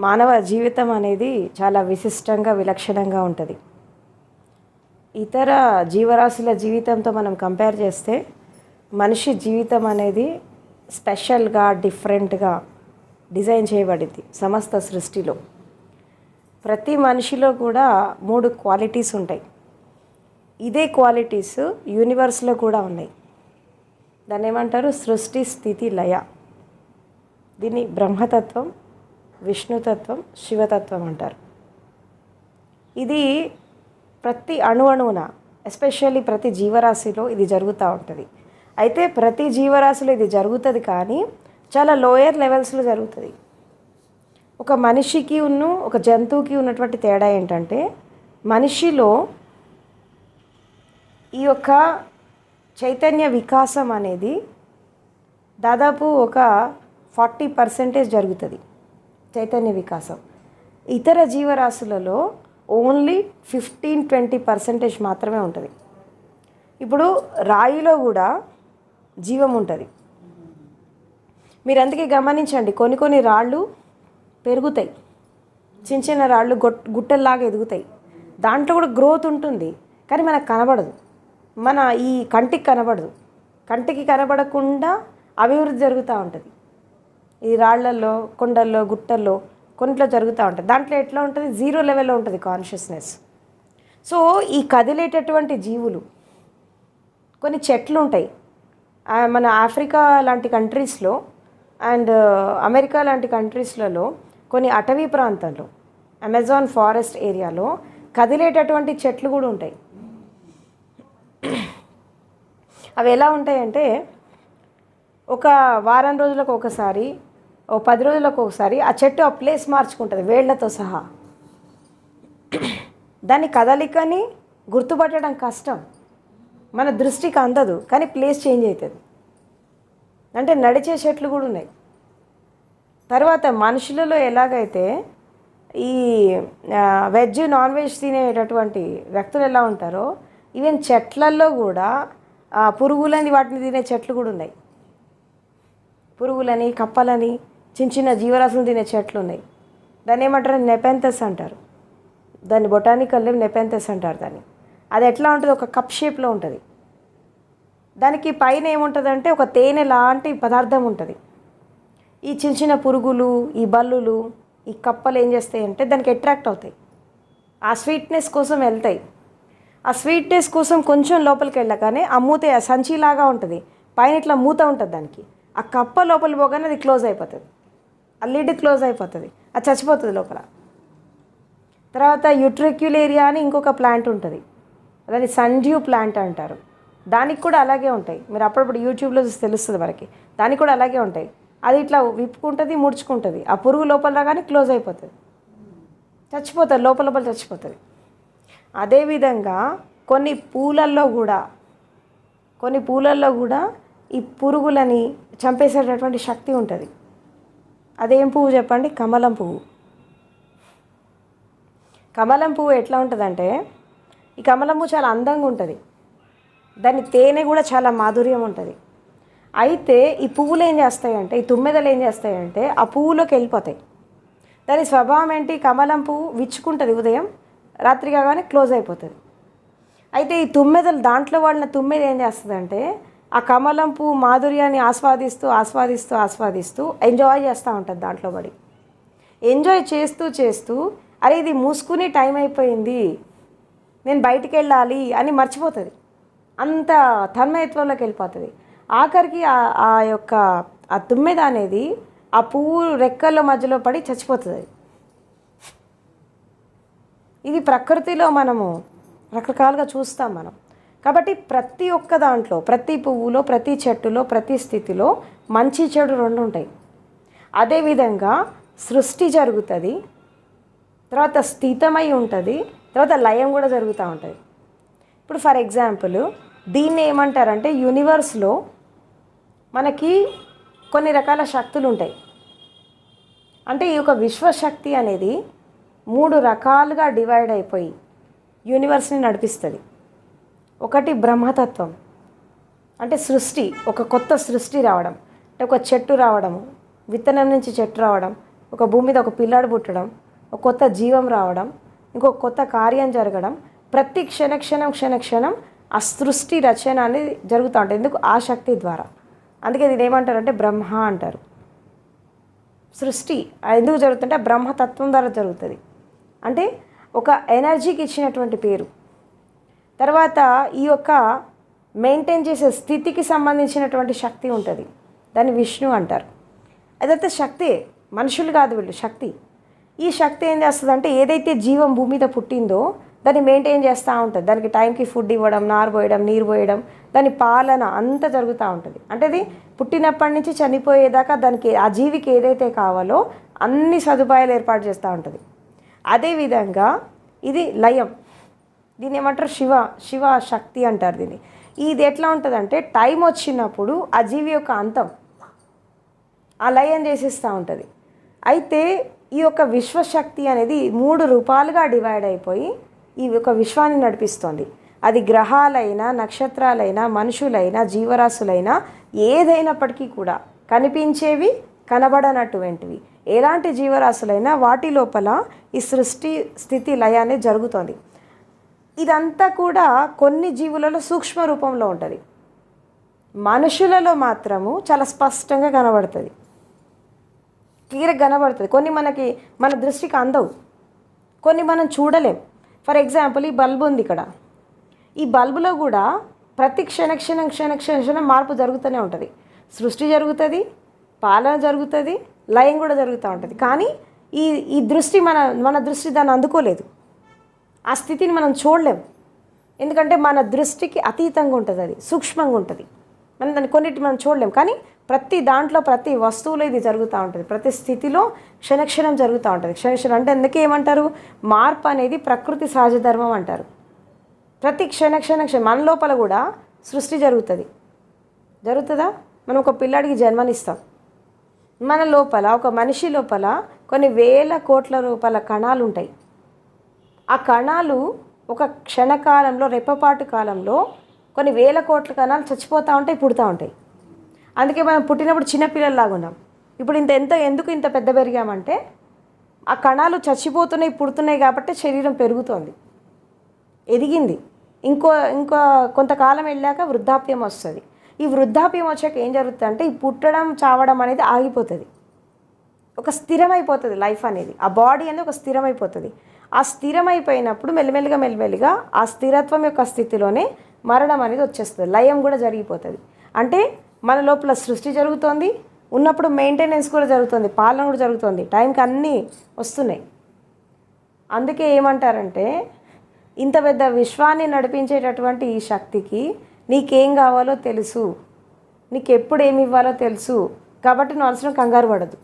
మానవ జీవితం అనేది చాలా విశిష్టంగా విలక్షణంగా ఉంటుంది. ఇతర జీవరాశుల జీవితంతో మనం కంపేర్ చేస్తే మనిషి జీవితం అనేది స్పెషల్గా డిఫరెంట్గా డిజైన్ చేయబడింది. సమస్త సృష్టిలో ప్రతి మనిషిలో కూడా 3 క్వాలిటీస్ ఉంటాయి. ఇదే క్వాలిటీస్ యూనివర్స్లో కూడా ఉన్నాయి. దాన్ని ఏమంటారు? సృష్టి, స్థితి, లయ. దీన్ని బ్రహ్మతత్వం, విష్ణుతత్వం, శివతత్వం అంటారు. ఇది ప్రతి అణువున ఎస్పెషల్లీ ప్రతి జీవరాశిలో ఇది జరుగుతూ ఉంటుంది. అయితే ప్రతి జీవరాశిలో ఇది జరుగుతుంది, కానీ చాలా లోయర్ లెవెల్స్లో జరుగుతుంది. ఒక మనిషికి ఒక జంతువుకి ఉన్నటువంటి తేడా ఏంటంటే, మనిషిలో ఈ యొక్క చైతన్య వికాసం అనేది దాదాపు ఒక 40% జరుగుతుంది. చైతన్య వికాసం ఇతర జీవరాశులలో ఓన్లీ 15-20% మాత్రమే ఉంటుంది. ఇప్పుడు రాయిలో కూడా జీవం ఉంటుంది. మీరు అందుకే గమనించండి, కొన్ని రాళ్ళు పెరుగుతాయి, చిన్న చిన్న రాళ్ళు గుట్టల్లాగా ఎదుగుతాయి. దాంట్లో కూడా గ్రోత్ ఉంటుంది, కానీ మనకు కనబడదు. మన ఈ కంటికి కనబడదు. కంటికి కనబడకుండా అభివృద్ధి జరుగుతూ ఉంటుంది. ఈ రాళ్లల్లో, కొండల్లో, గుట్టల్లో కొన్నిట్లో జరుగుతూ ఉంటుంది. దాంట్లో ఎట్లా ఉంటుంది? 0 లెవెల్లో ఉంటుంది కాన్షియస్నెస్. సో ఈ కదిలేటటువంటి జీవులు, కొన్ని చెట్లు ఉంటాయి. మన ఆఫ్రికా లాంటి కంట్రీస్లో అండ్ అమెరికా లాంటి కంట్రీస్లలో కొన్ని అటవీ ప్రాంతాల్లో, అమెజాన్ ఫారెస్ట్ ఏరియాలో కదిలేటటువంటి చెట్లు కూడా ఉంటాయి. అవి ఎలా ఉంటాయంటే, ఒక వారం రోజులకు ఒకసారి, 10 రోజులకు ఒకసారి ఆ చెట్టు ఆ ప్లేస్ మార్చుకుంటుంది వేళ్లతో సహా. దాని కదలికని గుర్తుపట్టడం కష్టం, మన దృష్టికి అందదు, కానీ ప్లేస్ చేంజ్ అవుతుంది. అంటే నడిచే చెట్లు కూడా ఉన్నాయి. తర్వాత మనుషులలో ఎలాగైతే ఈ వెజ్, నాన్ వెజ్ తినేటటువంటి వ్యక్తులు ఎలా ఉంటారో, ఈవెన్ చెట్లల్లో కూడా పురుగులని వాటిని తినే చెట్లు కూడా ఉన్నాయి. పురుగులని, కప్పలని, చిన్న చిన్న జీవరాశులు తినే చెట్లు ఉన్నాయి. దాన్ని ఏమంటారు? నెపెంథస్ అంటారు. దాన్ని బొటానికల్ నేమ్ నెపెంథస్ అంటారు దాన్ని. అది ఎట్లా ఉంటుంది? ఒక కప్ షేప్లో ఉంటుంది. దానికి పైన ఏముంటుందంటే ఒక తేనె లాంటి పదార్థం ఉంటుంది. ఈ చిన్న చిన్న పురుగులు, ఈ బల్లులు, ఈ కప్పలు ఏం చేస్తాయంటే దానికి అట్రాక్ట్ అవుతాయి. ఆ స్వీట్నెస్ కోసం వెళ్తాయి. ఆ స్వీట్నెస్ కోసం కొంచెం లోపలికి వెళ్ళగానే ఆ మూత సంచిలాగా ఉంటుంది, పైన ఇట్లా మూత ఉంటుంది దానికి. ఆ కప్ప లోపల పోగానే అది క్లోజ్ అయిపోతుంది, ఆ లిడ్ క్లోజ్ అయిపోతుంది, అది చచ్చిపోతుంది లోపల. తర్వాత యూట్రిక్యులేరియా అని ఇంకొక ప్లాంట్ ఉంటుంది, దాన్ని సన్డ్యూ ప్లాంట్ అంటారు. దానికి కూడా అలాగే ఉంటాయి. మీరు అప్పుడప్పుడు యూట్యూబ్లో చూసి తెలుస్తుంది మనకి. దానికి కూడా అలాగే ఉంటాయి. అది ఇట్లా విప్పుకుంటుంది, ముడుచుకుంటుంది. ఆ పురుగు లోపల రాగానే క్లోజ్ అయిపోతుంది, చచ్చిపోతుంది, లోపల చచ్చిపోతుంది. అదేవిధంగా కొన్ని పూలల్లో కూడా ఈ పురుగులని చంపేసేటటువంటి శక్తి ఉంటుంది. అదేం పువ్వు చెప్పండి? కమలం పువ్వు. కమలం పువ్వు ఎట్లా ఉంటుందంటే, ఈ కమలం పువ్వు చాలా అందంగా ఉంటుంది, దాని తేనె కూడా చాలా మాధుర్యం ఉంటుంది. అయితే ఈ పువ్వులు ఏం చేస్తాయంటే, ఈ తుమ్మెదలు ఏం చేస్తాయంటే ఆ పువ్వులోకి వెళ్ళిపోతాయి. దాని స్వభావం ఏంటి? కమలం పువ్వు విచ్చుకుంటుంది ఉదయం, రాత్రి కాగానే క్లోజ్ అయిపోతుంది. అయితే ఈ తుమ్మెదలు, దాంట్లో వాడిన తుమ్మెద ఏం చేస్తుందంటే ఆ కమలం పువ్వు మాధుర్యాన్ని ఆస్వాదిస్తూ ఎంజాయ్ చేస్తూ ఉంటుంది. దాంట్లో పడి ఎంజాయ్ చేస్తూ అరే ఇది మూసుకుని టైం అయిపోయింది, నేను బయటికి వెళ్ళాలి అని మర్చిపోతుంది. అంత తన్మయత్వంలోకి వెళ్ళిపోతుంది. ఆఖరికి ఆ తుమ్మెద అనేది ఆ పువ్వు రెక్కల మధ్యలో పడి చచ్చిపోతుంది. ఇది ప్రకృతిలో మనము రకరకాలుగా చూస్తాం మనం. కాబట్టి ప్రతి ఒక్క దాంట్లో, ప్రతి పువ్వులో, ప్రతి చెట్టులో, ప్రతి స్థితిలో మంచి చెడు 2 ఉంటాయి. అదేవిధంగా సృష్టి జరుగుతుంది, తర్వాత స్థితమై ఉంటుంది, తర్వాత లయం కూడా జరుగుతూ ఉంటుంది. ఇప్పుడు ఫర్ ఎగ్జాంపుల్ దీన్ని ఏమంటారంటే, యూనివర్స్లో మనకి కొన్ని రకాల శక్తులు ఉంటాయి. అంటే ఈ యొక్క విశ్వశక్తి అనేది 3 రకాలుగా డివైడ్ అయిపోయి యూనివర్స్ని నడిపిస్తుంది. ఒకటి బ్రహ్మతత్వం, అంటే సృష్టి, ఒక కొత్త సృష్టి రావడం, అంటే ఒక చెట్టు రావడము, విత్తనం నుంచి చెట్టు రావడం, ఒక భూమి మీద ఒక పిల్లాడు పుట్టడం, ఒక కొత్త జీవం రావడం, ఇంకొక కొత్త కార్యం జరగడం, ప్రతి క్షణక్షణం ఆ సృష్టి రచన అనేది జరుగుతూ ఉంటుంది. ఎందుకు? ఆ శక్తి ద్వారా. అందుకే దీని ఏమంటారంటే బ్రహ్మ అంటారు. సృష్టి ఎందుకు జరుగుతుంటే బ్రహ్మతత్వం ద్వారా జరుగుతుంది. అంటే ఒక ఎనర్జీకి ఇచ్చినటువంటి పేరు. తర్వాత ఈ యొక్క మెయింటైన్ చేసే స్థితికి సంబంధించినటువంటి శక్తి ఉంటుంది, దాన్ని విష్ణు అంటారు. అదైతే శక్తి, మనుషులు కాదు వీళ్ళు, శక్తి. ఈ శక్తి ఏం చేస్తుందంటే ఏదైతే జీవం భూమి మీద పుట్టిందో దాన్ని మెయింటైన్ చేస్తూ ఉంటుంది. దానికి టైంకి ఫుడ్ ఇవ్వడం, నారు పోయడం, నీరు పోయడం, దాని పాలన అంతా జరుగుతూ ఉంటుంది. అంటే అది పుట్టినప్పటి నుంచి చనిపోయేదాకా దానికి ఆ జీవికి ఏదైతే కావాలో అన్ని సదుపాయాలు ఏర్పాటు చేస్తూ ఉంటుంది. అదేవిధంగా ఇది లయం, దీన్ని ఏమంటారు? శివ శక్తి అంటారు దీన్ని. ఇది ఎట్లా ఉంటుందంటే టైం వచ్చినప్పుడు ఆ జీవి యొక్క అంతం ఆ లయం చేసేస్తూ ఉంటుంది. అయితే ఈ యొక్క విశ్వశక్తి అనేది 3 రూపాలుగా డివైడ్ అయిపోయి ఈ యొక్క విశ్వాన్ని నడిపిస్తుంది. అది గ్రహాలైనా, నక్షత్రాలైనా, మనుషులైనా, జీవరాశులైనా ఏదైనప్పటికీ కూడా కనిపించేవి, కనబడనటువంటివి ఎలాంటి జీవరాశులైనా వాటి లోపల ఈ సృష్టి స్థితి లయ అనేది జరుగుతుంది. ఇదంతా కూడా కొన్ని జీవులలో సూక్ష్మ రూపంలో ఉంటుంది, మనుషులలో మాత్రము చాలా స్పష్టంగా కనబడుతుంది, క్లియర్గా కనబడుతుంది. కొన్ని మన దృష్టికి అందవు, కొన్ని మనం చూడలేం. ఫర్ ఎగ్జాంపుల్ ఈ బల్బు ఉంది ఇక్కడ, ఈ బల్బులో కూడా ప్రతి క్షణక్షణం మార్పు జరుగుతూనే ఉంటుంది. సృష్టి జరుగుతుంది, పాలన జరుగుతుంది, లయం కూడా జరుగుతూ ఉంటుంది. కానీ ఈ దృష్టి మన దృష్టి దాన్ని అందుకోలేదు, ఆ స్థితిని మనం చూడలేం. ఎందుకంటే మన దృష్టికి అతీతంగా ఉంటుంది, అది సూక్ష్మంగా ఉంటుంది. దాన్ని కొన్నిటి మనం చూడలేం. కానీ ప్రతి దాంట్లో, ప్రతి వస్తువులో ఇది జరుగుతూ ఉంటుంది, ప్రతి స్థితిలో క్షణక్షణం జరుగుతూ ఉంటుంది. క్షణక్షణం అంటే అందుకే ఏమంటారు? మార్పు అనేది ప్రకృతి సహజ ధర్మం అంటారు. ప్రతి క్షణక్షణం మన లోపల కూడా సృష్టి జరుగుతుందా? మనం ఒక పిల్లాడికి జన్మనిస్తాం, మన లోపల ఒక మనిషి లోపల కొన్ని వేల కోట్ల రూపాయల కణాలు ఉంటాయి. ఆ కణాలు ఒక క్షణకాలంలో, రెప్పపాటు కాలంలో కొన్ని వేల కోట్ల కణాలు చచ్చిపోతూ ఉంటాయి, పుడుతూ ఉంటాయి. అందుకే మనం పుట్టినప్పుడు చిన్నపిల్లల్లాగా ఉన్నాం. ఇప్పుడు ఎందుకు ఇంత పెద్ద పెరిగామంటే ఆ కణాలు చచ్చిపోతున్నాయి, పుడుతున్నాయి కాబట్టి శరీరం పెరుగుతోంది, ఎదిగింది. ఇంకో కొంతకాలం వెళ్ళాక వృద్ధాప్యం వస్తుంది. ఈ వృద్ధాప్యం వచ్చాక ఏం జరుగుతుందంటే ఈ పుట్టడం, చావడం అనేది ఆగిపోతుంది, ఒక స్థిరమైపోతుంది లైఫ్ అనేది. ఆ బాడీ అనేది ఒక స్థిరమైపోతుంది. ఆ స్థిరమైపోయినప్పుడు మెల్లిమెల్లిగా ఆ స్థిరత్వం యొక్క స్థితిలోనే మరణం అనేది వచ్చేస్తుంది, లయం కూడా జరిగిపోతుంది. అంటే మన లోపల సృష్టి జరుగుతోంది, ఉన్నప్పుడు మెయింటెనెన్స్ కూడా జరుగుతుంది, పాలన కూడా జరుగుతుంది, టైంకి అన్నీ వస్తున్నాయి. అందుకే ఏమంటారంటే ఇంత పెద్ద విశ్వాన్ని నడిపించేటటువంటి ఈ శక్తికి నీకేం కావాలో తెలుసు, నీకు ఎప్పుడు ఏమి ఇవ్వాలో తెలుసు. కాబట్టి నువ్వు అవసరం కంగారు పడదు,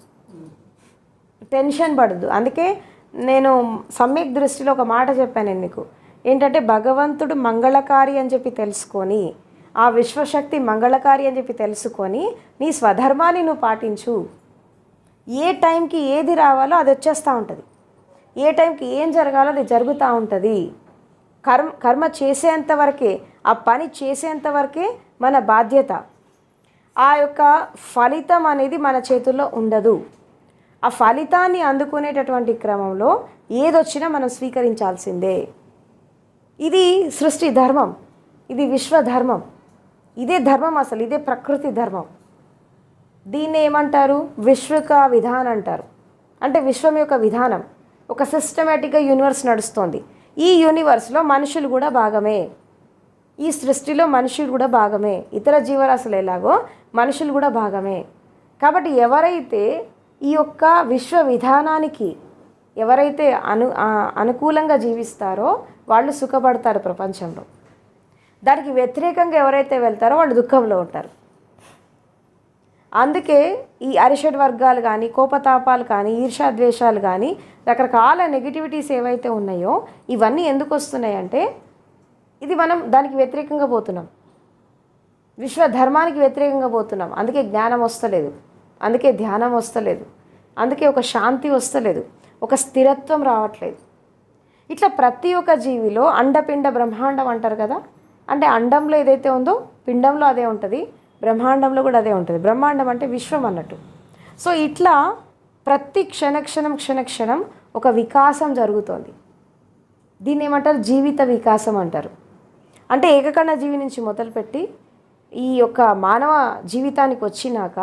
టెన్షన్ పడదు. అందుకే నేను సమ్యక్ దృష్టిలో ఒక మాట చెప్పాను నేను నీకు, ఏంటంటే భగవంతుడు మంగళకారి అని చెప్పి తెలుసుకొని, ఆ విశ్వశక్తి మంగళకారి అని చెప్పి తెలుసుకొని నీ స్వధర్మాన్ని నువ్వు పాటించు. ఏ టైంకి ఏది రావాలో అది వచ్చేస్తూ ఉంటుంది, ఏ టైంకి ఏం జరగాలో అది జరుగుతూ ఉంటుంది. కర్మ చేసేంత వరకే, ఆ పని చేసేంత వరకే మన బాధ్యత. ఆ యొక్క ఫలితం అనేది మన చేతుల్లో ఉండదు. ఆ ఫలితాన్ని అందుకునేటటువంటి క్రమంలో ఏదొచ్చినా మనం స్వీకరించాల్సిందే. ఇది సృష్టి ధర్మం, ఇది విశ్వధర్మం, ఇదే ధర్మం, అసలు ఇదే ప్రకృతి ధర్మం. దీన్ని ఏమంటారు? విశ్వక విధానం అంటారు. అంటే విశ్వం యొక్క విధానం, ఒక సిస్టమేటిక్గా యూనివర్స్ నడుస్తుంది. ఈ యూనివర్స్లో మనుషులు కూడా భాగమే, ఈ సృష్టిలో మనుషులు కూడా భాగమే, ఇతర జీవరాశులు ఎలాగో మనుషులు కూడా భాగమే. కాబట్టి ఎవరైతే ఈ యొక్క విశ్వ విధానానికి ఎవరైతే అనుకూలంగా జీవిస్తారో వాళ్ళు సుఖపడతారు ప్రపంచంలో. దానికి వ్యతిరేకంగా ఎవరైతే వెళ్తారో వాళ్ళు దుఃఖంలో ఉంటారు. అందుకే ఈ అరిషడ్ వర్గాలు కానీ, కోపతాపాలు కానీ, ఈర్ష్యాద్వేషాలు కానీ, రకరకాల నెగిటివిటీస్ ఏవైతే ఉన్నాయో ఇవన్నీ ఎందుకు వస్తున్నాయి అంటే ఇది మనం దానికి వ్యతిరేకంగా పోతున్నాం, విశ్వధర్మానికి వ్యతిరేకంగా పోతున్నాం. అందుకే జ్ఞానం వస్తలేదు, అందుకే ధ్యానం వస్తలేదు, అందుకే ఒక శాంతి వస్తలేదు, ఒక స్థిరత్వం రావట్లేదు. ఇట్లా ప్రతి ఒక్క జీవిలో అండపిండ బ్రహ్మాండం అంటారు కదా, అంటే అండంలో ఏదైతే ఉందో పిండంలో అదే ఉంటుంది, బ్రహ్మాండంలో కూడా అదే ఉంటుంది. బ్రహ్మాండం అంటే విశ్వం అన్నట్టు. సో ఇట్లా ప్రతి క్షణక్షణం ఒక వికాసం జరుగుతోంది. దీన్ని ఏమంటారు? జీవిత వికాసం అంటారు. అంటే ఏకకణ జీవి నుంచి మొదలుపెట్టి ఈ యొక్క మానవ జీవితానికి వచ్చినాక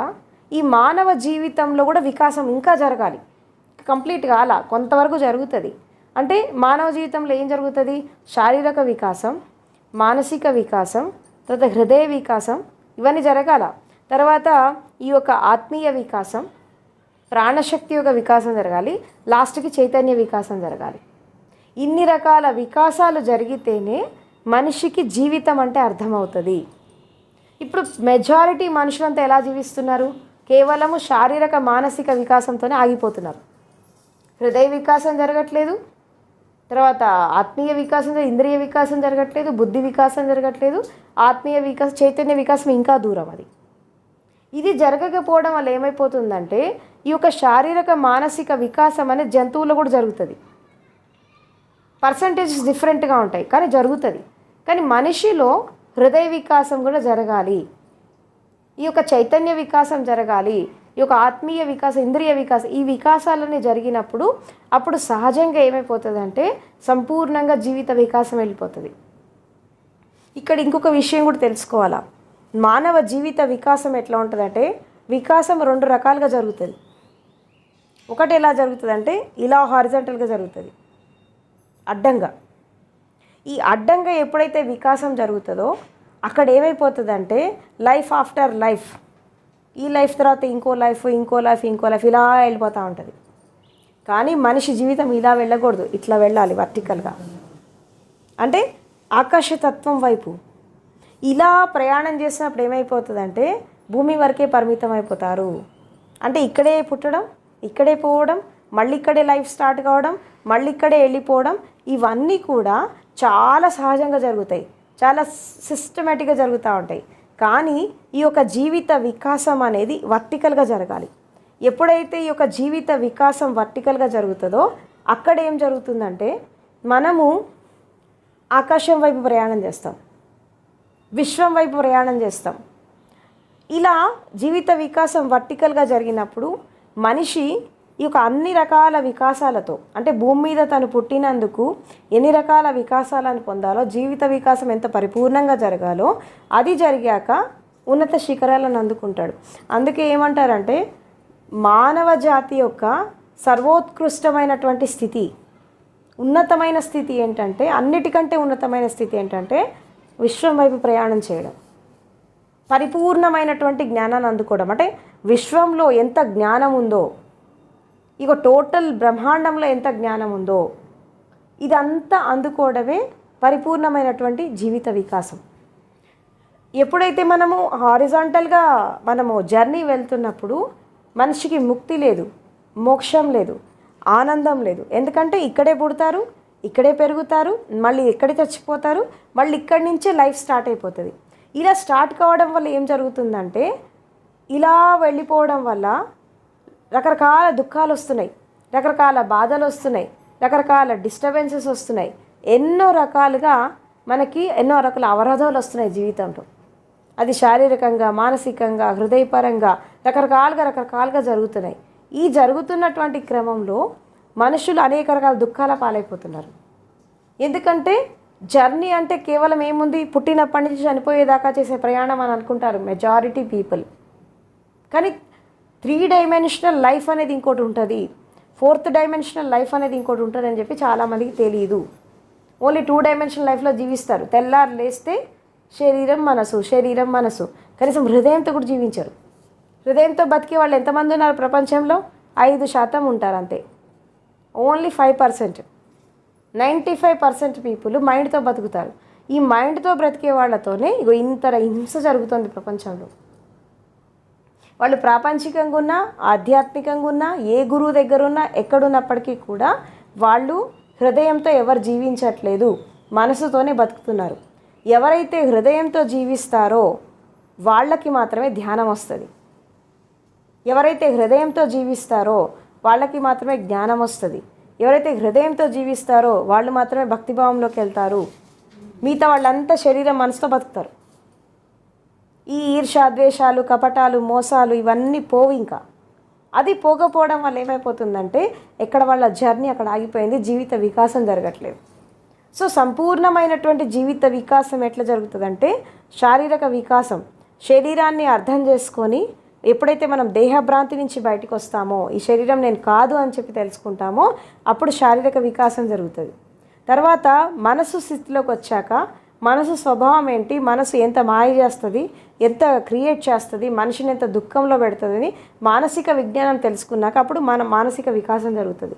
ఈ మానవ జీవితంలో కూడా వికాసం ఇంకా జరగాలి. కంప్లీట్ కాలా, కొంతవరకు జరుగుతుంది. అంటే మానవ జీవితంలో ఏం జరుగుతుంది? శారీరక వికాసం, మానసిక వికాసం, తర్వాత హృదయ వికాసం, ఇవన్నీ జరగాల. తర్వాత ఈ యొక్క ఆత్మీయ వికాసం, ప్రాణశక్తి యొక్క వికాసం జరగాలి. లాస్ట్కి చైతన్య వికాసం జరగాలి. ఇన్ని రకాల వికాసాలు జరిగితేనే మనిషికి జీవితం అంటే అర్థమవుతుంది. ఇప్పుడు మెజారిటీ మనుషులంతా ఎలా జీవిస్తున్నారు? కేవలము శారీరక మానసిక వికాసంతోనే ఆగిపోతున్నారు. హృదయ వికాసం జరగట్లేదు, తర్వాత ఆత్మీయ వికాసం, ఇంద్రియ వికాసం జరగట్లేదు, బుద్ధి వికాసం జరగట్లేదు, ఆత్మీయ వికాసం, చైతన్య వికాసం ఇంకా దూరం. ఇది జరగకపోవడం వల్ల ఏమైపోతుందంటే ఈ యొక్క శారీరక మానసిక వికాసం అనేది జంతువుల్లో కూడా జరుగుతుంది. పర్సంటేజెస్ డిఫరెంట్గా ఉంటాయి కానీ జరుగుతుంది. కానీ మనిషిలో హృదయ వికాసం కూడా జరగాలి, ఈ యొక్క చైతన్య వికాసం జరగాలి, ఈ యొక్క ఆత్మీయ వికాసం, ఇంద్రియ వికాసం, ఈ వికాసాలన్నీ జరిగినప్పుడు అప్పుడు సహజంగా ఏమైపోతుందంటే సంపూర్ణంగా జీవిత వికాసం వెళ్ళిపోతుంది. ఇక్కడ ఇంకొక విషయం కూడా తెలుసుకోవాలా. మానవ జీవిత వికాసం ఎట్లా ఉంటుందంటే వికాసం 2 రకాలుగా జరుగుతుంది. ఒకటి ఎలా జరుగుతుందంటే ఇలా హారిజాంటల్గా జరుగుతుంది, అడ్డంగా. ఈ అడ్డంగా ఎప్పుడైతే వికాసం జరుగుతుందో అక్కడ ఏమైపోతుందంటే లైఫ్ ఆఫ్టర్ లైఫ్, ఈ లైఫ్ తర్వాత ఇంకో లైఫ్, ఇంకో లైఫ్, ఇంకో లైఫ్, ఇలా వెళ్ళిపోతూ ఉంటుంది. కానీ మనిషి జీవితం ఇలా వెళ్ళకూడదు, ఇట్లా వెళ్ళాలి వర్టికల్గా. అంటే ఆకాశతత్వం వైపు ఇలా ప్రయాణం చేసినప్పుడు ఏమైపోతుందంటే భూమి వరకే పరిమితం అయిపోతారు. అంటే ఇక్కడే పుట్టడం, ఇక్కడే పోవడం, మళ్ళీ ఇక్కడే లైఫ్ స్టార్ట్ కావడం, మళ్ళీ ఇక్కడే వెళ్ళిపోవడం, ఇవన్నీ కూడా చాలా సహజంగా జరుగుతాయి, చాలా సిస్టమేటిక్గా జరుగుతూ ఉంటాయి. కానీ ఈ యొక్క జీవిత వికాసం అనేది వర్టికల్గా జరగాలి. ఎప్పుడైతే ఈ యొక్క జీవిత వికాసం వర్టికల్గా జరుగుతుందో అక్కడ ఏం జరుగుతుందంటే మనము ఆకాశం వైపు ప్రయాణం చేస్తాం, విశ్వం వైపు ప్రయాణం చేస్తాం. ఇలా జీవిత వికాసం వర్టికల్గా జరిగినప్పుడు మనిషి ఈ యొక్క అన్ని రకాల వికాసాలతో, అంటే భూమి మీద తను పుట్టినందుకు ఎన్ని రకాల వికాసాలను పొందాలో, జీవిత వికాసం ఎంత పరిపూర్ణంగా జరగాలో అది జరిగాక ఉన్నత శిఖరాలను అందుకుంటాడు. అందుకే ఏమంటారంటే మానవ జాతి యొక్క సర్వోత్కృష్టమైనటువంటి స్థితి, ఉన్నతమైన స్థితి ఏంటంటే, అన్నిటికంటే ఉన్నతమైన స్థితి ఏంటంటే విశ్వం వైపు ప్రయాణం చేయడం, పరిపూర్ణమైనటువంటి జ్ఞానాన్ని అందుకోవడం. అంటే విశ్వంలో ఎంత జ్ఞానం ఉందో, ఇక టోటల్ బ్రహ్మాండంలో ఎంత జ్ఞానం ఉందో ఇదంతా అందుకోవడమే పరిపూర్ణమైనటువంటి జీవిత వికాసం. ఎప్పుడైతే మనము హారిజాంటల్గా మనము జర్నీ వెళ్తున్నప్పుడు మనిషికి ముక్తి లేదు, మోక్షం లేదు, ఆనందం లేదు. ఎందుకంటే ఇక్కడే పుడతారు, ఇక్కడే పెరుగుతారు, మళ్ళీ ఇక్కడే చచ్చిపోతారు, మళ్ళీ ఇక్కడి నుంచే లైఫ్ స్టార్ట్ అయిపోతుంది. ఇలా స్టార్ట్ కావడం వల్ల ఏం జరుగుతుందంటే ఇలా వెళ్ళిపోవడం వల్ల రకరకాల దుఃఖాలు వస్తున్నాయి, రకరకాల బాధలు వస్తున్నాయి, రకరకాల డిస్టర్బెన్సెస్ వస్తున్నాయి, ఎన్నో రకాలుగా మనకి ఎన్నో రకాల అవరోధాలు వస్తున్నాయి జీవితంలో. అది శారీరకంగా, మానసికంగా, హృదయపరంగా రకరకాలుగా జరుగుతున్నాయి. ఈ జరుగుతున్నటువంటి క్రమంలో మనుషులు అనేక రకాల దుఃఖాల పాలైపోతున్నారు. ఎందుకంటే జర్నీ అంటే కేవలం ఏముంది, పుట్టినప్పటి నుంచి చనిపోయేదాకా చేసే ప్రయాణం అని అనుకుంటారు మెజారిటీ పీపుల్. కానీ 3 డైమెన్షనల్ లైఫ్ అనేది ఇంకోటి ఉంటుంది, 4th డైమెన్షనల్ లైఫ్ అనేది ఇంకోటి ఉంటుంది అని చెప్పి చాలామందికి తెలియదు. ఓన్లీ 2 డైమెన్షనల్ లైఫ్లో జీవిస్తారు. తెల్లారు లేస్తే శరీరం మనసు, శరీరం మనసు, కనీసం హృదయంతో కూడా జీవించరు. హృదయంతో బతికే వాళ్ళు ఎంతమంది ఉన్నారు ప్రపంచంలో? 5% ఉంటారు అంతే. ఓన్లీ 5%, 95% పీపుల్ మైండ్తో బతుకుతారు. ఈ మైండ్తో బ్రతికే వాళ్ళతోనే ఇగో ఇంత హింస జరుగుతుంది ప్రపంచంలో. వాళ్ళు ప్రాపంచికంగా ఉన్నా, ఆధ్యాత్మికంగా ఉన్నా, ఏ గురువు దగ్గర ఉన్నా, ఎక్కడున్నప్పటికీ కూడా వాళ్ళు హృదయంతో ఎవరు జీవించట్లేదు, మనసుతోనే బతుకుతున్నారు. ఎవరైతే హృదయంతో జీవిస్తారో వాళ్ళకి మాత్రమే ధ్యానం వస్తుంది. ఎవరైతే హృదయంతో జీవిస్తారో వాళ్ళకి మాత్రమే జ్ఞానం వస్తుంది. ఎవరైతే హృదయంతో జీవిస్తారో వాళ్ళు మాత్రమే భక్తిభావంలోకి వెళ్తారు. మిగతా వాళ్ళంతా శరీరం మనసుతో బతుకుతారు. ఈ ఈర్ష్య, ద్వేషాలు, కపటాలు, మోసాలు ఇవన్నీ పోవు. ఇంకా అది పోకపోవడం వల్ల ఏమైపోతుందంటే ఎక్కడ వాళ్ళ జర్నీ అక్కడ ఆగిపోయింది, జీవిత వికాసం జరగట్లేదు. సో సంపూర్ణమైనటువంటి జీవిత వికాసం ఎట్లా జరుగుతుందంటే శారీరక వికాసం, శరీరాన్ని అర్థం చేసుకొని ఎప్పుడైతే మనం దేహభ్రాంతి నుంచి బయటకు వస్తామో, ఈ శరీరం నేను కాదు అని చెప్పి తెలుసుకుంటామో, అప్పుడు శారీరక వికాసం జరుగుతుంది. తర్వాత మనసు స్థితిలోకి వచ్చాక మనసు స్వభావం ఏంటి, మనసు ఎంత మాయ చేస్తుంది, ఎంత క్రియేట్ చేస్తుంది, మనిషిని ఎంత దుఃఖంలో పెడుతుందని మానసిక విజ్ఞానం తెలుసుకున్నాక అప్పుడు మన మానసిక వికాసం జరుగుతుంది.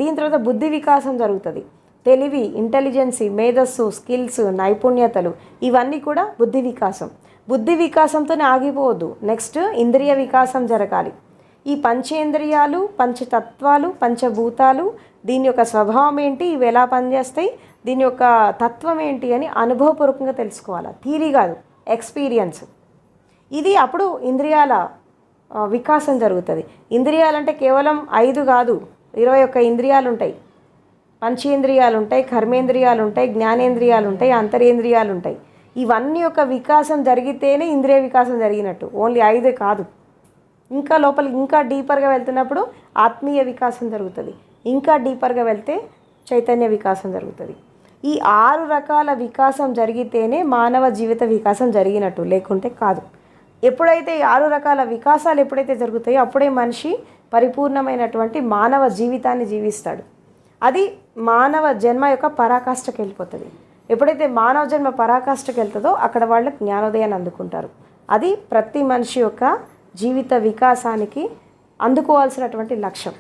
దీని తర్వాత బుద్ధి వికాసం జరుగుతుంది. తెలివి, ఇంటెలిజెన్సీ, మేధస్సు, స్కిల్స్, నైపుణ్యతలు ఇవన్నీ కూడా బుద్ధి వికాసం. బుద్ధి వికాసంతోనే ఆగిపోవద్దు, నెక్స్ట్ ఇంద్రియ వికాసం జరగాలి. ఈ పంచేంద్రియాలు, పంచతత్వాలు, పంచభూతాలు, దీని యొక్క స్వభావం ఏంటి, ఇవి ఎలా పనిచేస్తాయి, దీని యొక్క తత్వం ఏంటి అని అనుభవపూర్వకంగా తెలుసుకోవాలి. థీరీ కాదు, ఎక్స్పీరియన్స్. ఇది అప్పుడు ఇంద్రియాల వికాసం జరుగుతుంది. ఇంద్రియాలంటే కేవలం 5 కాదు, 21 ఇంద్రియాలు ఉంటాయి. పంచేంద్రియాలు ఉంటాయి, కర్మేంద్రియాలు ఉంటాయి, జ్ఞానేంద్రియాలు ఉంటాయి, అంతరేంద్రియాలు ఉంటాయి. ఇవన్నీ యొక్క వికాసం జరిగితేనే ఇంద్రియ వికాసం జరిగినట్టు. ఓన్లీ 5 కాదు, ఇంకా లోపలికి ఇంకా డీపర్గా వెళ్తున్నప్పుడు ఆత్మీయ వికాసం జరుగుతుంది. ఇంకా డీపర్గా వెళ్తే చైతన్య వికాసం జరుగుతుంది. ఈ 6 రకాల వికాసం జరిగితేనే మానవ జీవిత వికాసం జరిగినట్టు, లేకుంటే కాదు. ఎప్పుడైతే ఈ 6 రకాల వికాసాలు ఎప్పుడైతే జరుగుతాయో అప్పుడే మనిషి పరిపూర్ణమైనటువంటి మానవ జీవితాన్ని జీవిస్తాడు. అది మానవ జన్మ యొక్క పరాకాష్ఠకి వెళ్ళిపోతుంది. ఎప్పుడైతే మానవ జన్మ పరాకాష్ఠకి వెళ్తుందో అక్కడ వాళ్ళు జ్ఞానోదయాన్ని అందుకుంటారు. అది ప్రతి మనిషి యొక్క జీవిత వికాసానికి అందుకోవాల్సినటువంటి లక్ష్యం.